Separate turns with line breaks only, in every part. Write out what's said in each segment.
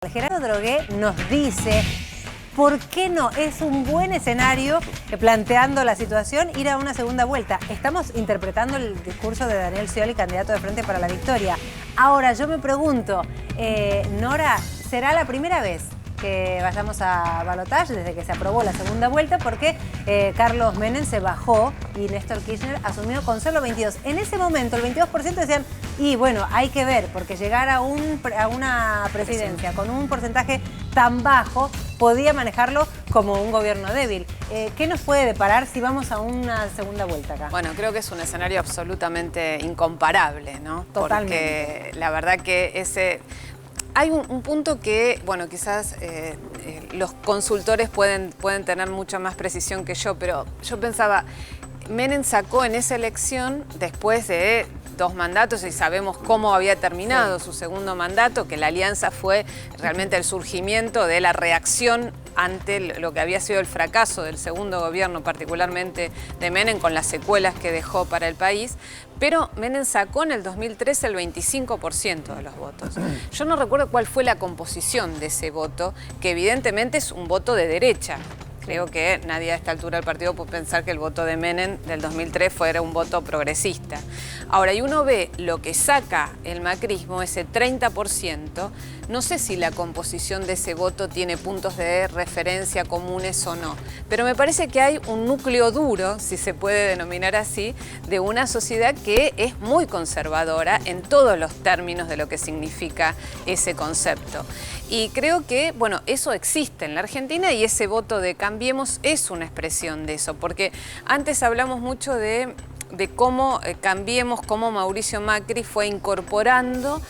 Gerardo Drogué nos dice por qué no es un buen escenario, planteando la situación, ir a una segunda vuelta. Estamos interpretando el discurso de Daniel Scioli, candidato de Frente para la Victoria. Ahora, yo me pregunto, Nora, ¿será la primera vez que vayamos a balotaje desde que se aprobó la segunda vuelta? Porque Carlos Menem se bajó y Néstor Kirchner asumió con solo 22. En ese momento el 22% decían, y bueno, hay que ver, porque llegar a una presidencia con un porcentaje tan bajo podía manejarlo como un gobierno débil. ¿Qué nos puede deparar si vamos a una segunda vuelta acá?
Bueno, creo que es un escenario absolutamente incomparable, ¿no?
Totalmente.
Porque la verdad que hay un punto que, bueno, quizás los consultores pueden tener mucha más precisión que yo, pero yo pensaba, Menem sacó en esa elección, después de 2 mandatos, y sabemos cómo había terminado su segundo mandato, que la alianza fue realmente el surgimiento de la reacción ante lo que había sido el fracaso del segundo gobierno, particularmente de Menem, con las secuelas que dejó para el país. Pero Menem sacó en el 2013 el 25% de los votos. Yo no recuerdo cuál fue la composición de ese voto, que evidentemente es un voto de derecha. Creo que nadie a esta altura del partido puede pensar que el voto de Menem del 2003 fuera un voto progresista. Ahora, y uno ve lo que saca el macrismo, ese 30%, no sé si la composición de ese voto tiene puntos de referencia comunes o no, pero me parece que hay un núcleo duro, si se puede denominar así, de una sociedad que es muy conservadora en todos los términos de lo que significa ese concepto. Y creo que, bueno, eso existe en la Argentina y ese voto de Cambiemos es una expresión de eso, porque antes hablamos mucho de cómo Cambiemos, cómo Mauricio Macri fue incorporando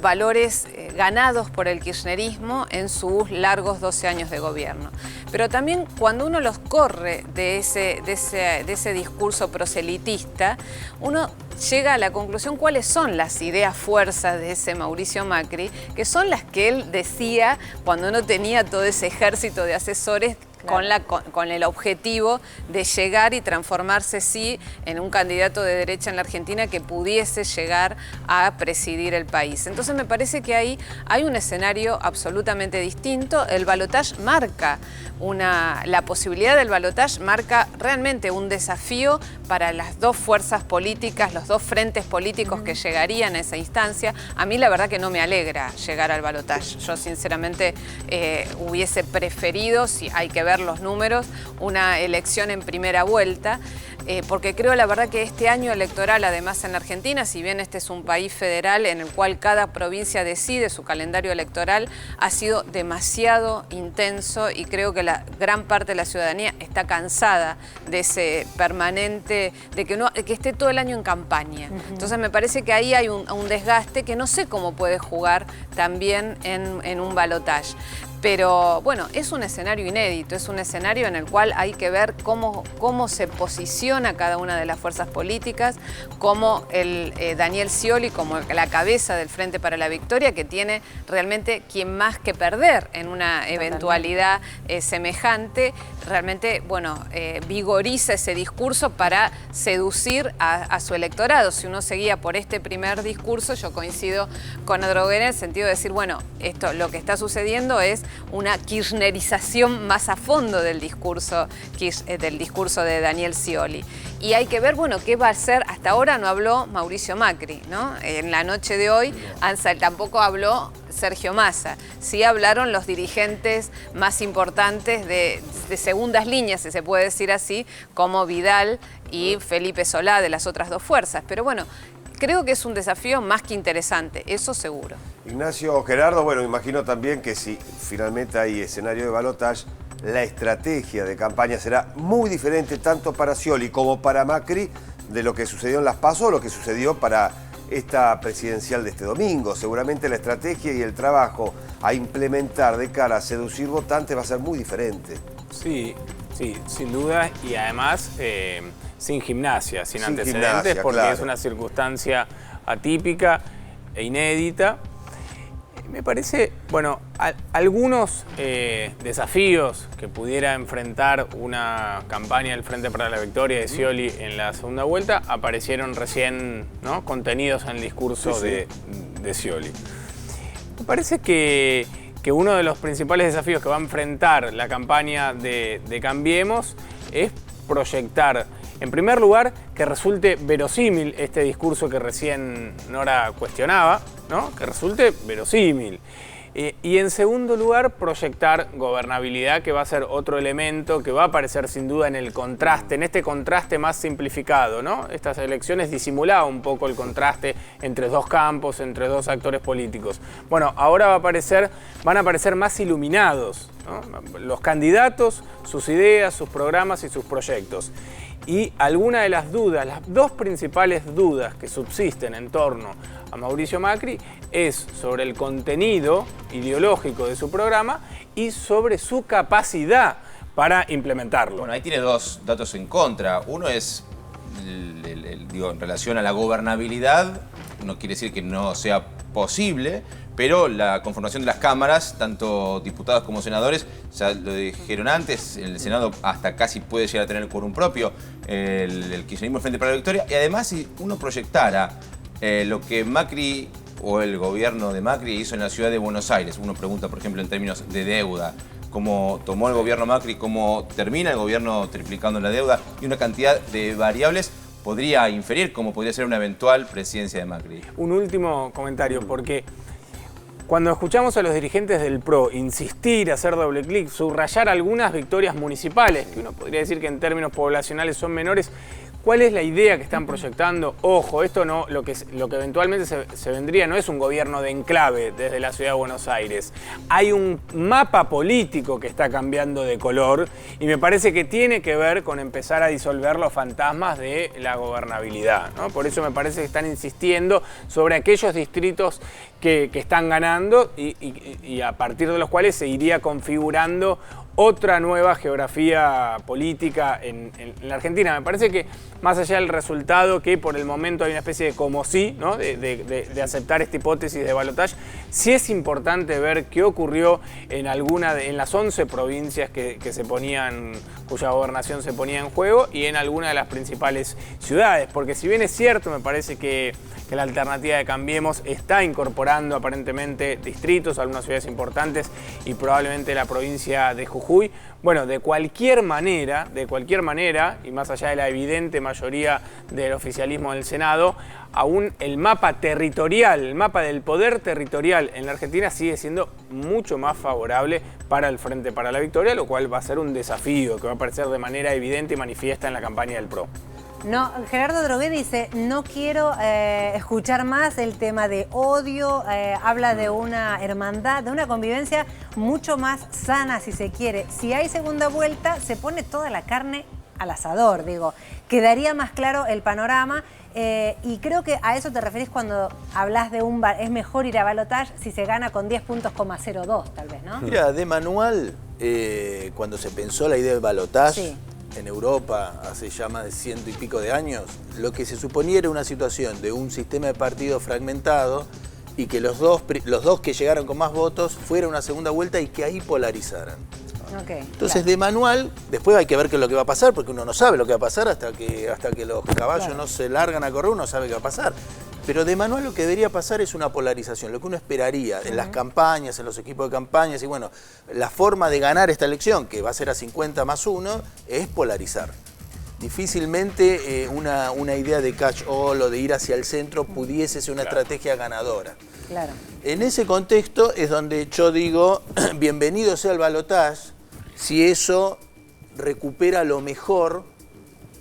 valores ganados por el kirchnerismo en sus largos 12 años de gobierno. Pero también cuando uno los corre de ese discurso proselitista, uno llega a la conclusión cuáles son las ideas fuerzas de ese Mauricio Macri, que son las que él decía cuando no tenía todo ese ejército de asesores, con el objetivo de llegar y transformarse, sí, en un candidato de derecha en la Argentina que pudiese llegar a presidir el país. Entonces me parece que ahí hay un escenario absolutamente distinto. El balotaje marca la posibilidad del balotaje marca realmente un desafío para las dos fuerzas políticas, los dos frentes políticos que llegarían a esa instancia. A mí la verdad que no me alegra llegar al balotaje. Yo sinceramente hubiese preferido, si hay que ver los números, una elección en primera vuelta, porque creo la verdad que este año electoral, además en Argentina, si bien este es un país federal en el cual cada provincia decide su calendario electoral, ha sido demasiado intenso y creo que la gran parte de la ciudadanía está cansada de ese permanente, de que esté todo el año en campaña. Entonces me parece que ahí hay un desgaste que no sé cómo puede jugar también en un balotaje. Pero bueno, es un escenario inédito, es un escenario en el cual hay que ver cómo se posiciona cada una de las fuerzas políticas, cómo Daniel Scioli, como la cabeza del Frente para la Victoria, que tiene realmente quien más que perder en una eventualidad semejante, realmente, bueno, vigoriza ese discurso para seducir a su electorado. Si uno seguía por este primer discurso, yo coincido con Drogué en el sentido de decir, bueno, lo que está sucediendo es una kirchnerización más a fondo del discurso de Daniel Scioli. Y hay que ver, bueno, qué va a hacer. Hasta ahora no habló Mauricio Macri, ¿no? En la noche de hoy tampoco habló Sergio Massa. Sí hablaron los dirigentes más importantes de segundas líneas, si se puede decir así, como Vidal y Felipe Solá, de las otras dos fuerzas. Pero bueno, creo que es un desafío más que interesante, eso seguro.
Ignacio, Gerardo, bueno, imagino también que si finalmente hay escenario de balotaje, la estrategia de campaña será muy diferente tanto para Scioli como para Macri de lo que sucedió en las PASO o lo que sucedió para esta presidencial de este domingo. Seguramente la estrategia y el trabajo a implementar de cara a seducir votantes va a ser muy diferente.
Sí, sin duda, y además sin gimnasia, sin antecedentes, porque claro, es una circunstancia atípica e inédita. Me parece, bueno, algunos desafíos que pudiera enfrentar una campaña del Frente para la Victoria de Scioli en la segunda vuelta aparecieron recién, ¿no?, contenidos en el discurso de Scioli. Me parece que que uno de los principales desafíos que va a enfrentar la campaña de Cambiemos es proyectar, en primer lugar, que resulte verosímil este discurso que recién Nora cuestionaba, ¿no? Que resulte verosímil. Y en segundo lugar, proyectar gobernabilidad, que va a ser otro elemento que va a aparecer sin duda en el contraste, en este contraste más simplificado, ¿no? Estas elecciones disimulaban un poco el contraste entre dos campos, entre dos actores políticos. Bueno, ahora van a aparecer más iluminados, ¿no? Los candidatos, sus ideas, sus programas y sus proyectos. Y alguna de las dudas, las dos principales dudas que subsisten en torno a Mauricio Macri es sobre el contenido ideológico de su programa y sobre su capacidad para implementarlo.
Bueno, ahí tiene dos datos en contra. Uno es, digo, en relación a la gobernabilidad, no quiere decir que no sea posible, pero la conformación de las cámaras, tanto diputados como senadores, ya lo dijeron antes, el Senado hasta casi puede llegar a tener quórum propio, el kirchnerismo Frente para la Victoria, y además si uno proyectara lo que Macri o el gobierno de Macri hizo en la ciudad de Buenos Aires, uno pregunta por ejemplo en términos de deuda, cómo tomó el gobierno Macri, cómo termina el gobierno triplicando la deuda y una cantidad de variables, podría inferir cómo podría ser una eventual presidencia de Macri.
Un último comentario, porque cuando escuchamos a los dirigentes del PRO insistir, hacer doble clic, subrayar algunas victorias municipales, que uno podría decir que en términos poblacionales son menores, ¿cuál es la idea que están proyectando? Ojo, esto no, lo que eventualmente se vendría no es un gobierno de enclave desde la ciudad de Buenos Aires. Hay un mapa político que está cambiando de color y me parece que tiene que ver con empezar a disolver los fantasmas de la gobernabilidad, ¿no? Por eso me parece que están insistiendo sobre aquellos distritos que están ganando y a partir de los cuales se iría configurando otra nueva geografía política en la Argentina. Me parece que más allá del resultado, que por el momento hay una especie de como sí, ¿no? de aceptar esta hipótesis de balotaje, sí es importante ver qué ocurrió en las 11 provincias cuya gobernación se ponía en juego y en alguna de las principales ciudades. Porque si bien es cierto, me parece que la alternativa de Cambiemos está incorporando aparentemente distritos, algunas ciudades importantes y probablemente la provincia de Jujuy. Bueno, de cualquier manera, y más allá de la evidente mayoría del oficialismo del Senado, aún el mapa territorial, el mapa del poder territorial en la Argentina sigue siendo mucho más favorable para el Frente para la Victoria, lo cual va a ser un desafío que va a aparecer de manera evidente y manifiesta en la campaña del PRO.
No, Gerardo Drogué dice, no quiero escuchar más el tema de odio, habla de una hermandad, de una convivencia mucho más sana, si se quiere. Si hay segunda vuelta, se pone toda la carne al asador, digo. Quedaría más claro el panorama y creo que a eso te referís cuando hablas de es mejor ir a balotaje si se gana con 10 puntos, 0,02 tal vez, ¿no?
Mira, de manual, cuando se pensó la idea del balotaje, sí, en Europa, hace ya más de 100 y pico de años, lo que se suponía era una situación de un sistema de partidos fragmentado y que los dos que llegaron con más votos fuera una segunda vuelta y que ahí polarizaran.
Okay,
entonces,
claro,
de manual, después hay que ver qué es lo que va a pasar, porque uno no sabe lo que va a pasar hasta que los caballos, claro, no se largan a correr, uno sabe qué va a pasar. Pero de manual lo que debería pasar es una polarización, lo que uno esperaría en las campañas, en los equipos de campañas, y bueno, la forma de ganar esta elección, que va a ser a 50+1, es polarizar. Difícilmente una idea de catch-all o de ir hacia el centro pudiese ser una estrategia ganadora.
Claro.
En ese contexto es donde yo digo, bienvenido sea el balotaje, si eso recupera lo mejor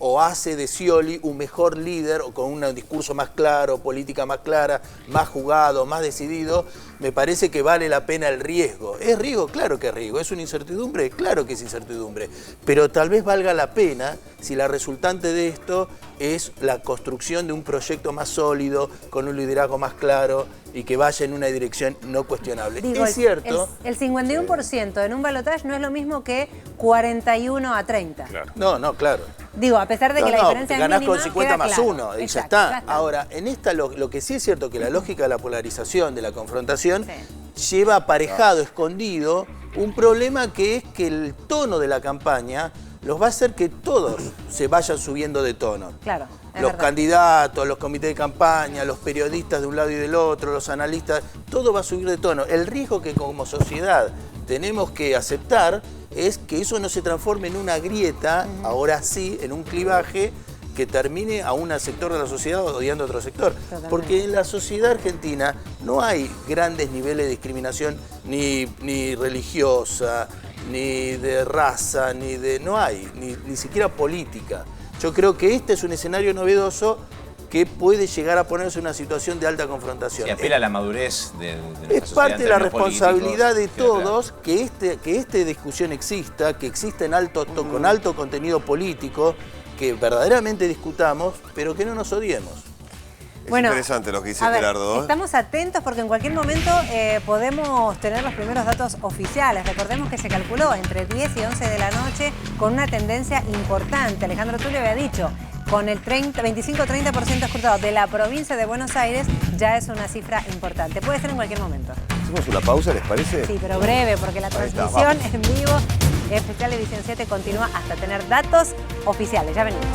o hace de Scioli un mejor líder o con un discurso más claro, política más clara, más jugado, más decidido, me parece que vale la pena el riesgo. ¿Es riesgo? Claro que es riesgo. ¿Es una incertidumbre? Claro que es incertidumbre. Pero tal vez valga la pena si la resultante de esto es la construcción de un proyecto más sólido, con un liderazgo más claro y que vaya en una dirección no cuestionable.
Digo,
es cierto.
El 51% en un balotaje no es lo mismo que 41-30.
Claro.
No, claro.
Digo, a pesar de que la diferencia es
ganás
mínima,
con 50 más
claro.
1 y
Exacto,
ya está. Ahora, en esta lo que sí es cierto que la lógica de la polarización, de la confrontación, sí, lleva aparejado, escondido, un problema que es que el tono de la campaña los va a hacer que todos se vayan subiendo de tono.
Claro, es
los
verdad.
candidatos, los comités de campaña, los periodistas de un lado y del otro, los analistas, todo va a subir de tono. El riesgo que como sociedad tenemos que aceptar es que eso no se transforme en una grieta, ahora sí, en un clivaje que termine a un sector de la sociedad odiando a otro sector.
Totalmente.
Porque en la sociedad argentina no hay grandes niveles de discriminación ni religiosa, ni de raza, no hay, ni siquiera política. Yo creo que este es un escenario novedoso que puede llegar a ponerse en una situación de alta confrontación.
Y apela a la madurez de nuestra
Es
sociedad
parte
en
de la
términos
responsabilidad de
políticos.
todos que esta discusión exista, que exista con alto contenido político, que verdaderamente discutamos, pero que no nos odiemos.
Es interesante lo que dice
a ver,
Gerardo.
Estamos atentos porque en cualquier momento podemos tener los primeros datos oficiales. Recordemos que se calculó entre 10 y 11 de la noche con una tendencia importante. Alejandro Tulio había dicho, con el 25-30% escrutado de la provincia de Buenos Aires, ya es una cifra importante. Puede ser en cualquier momento.
¿Hacemos una pausa, les parece?
Sí, pero breve, porque la
Ahí está,
transmisión en vivo, especial edición 7, continúa hasta tener datos oficiales. Ya venimos.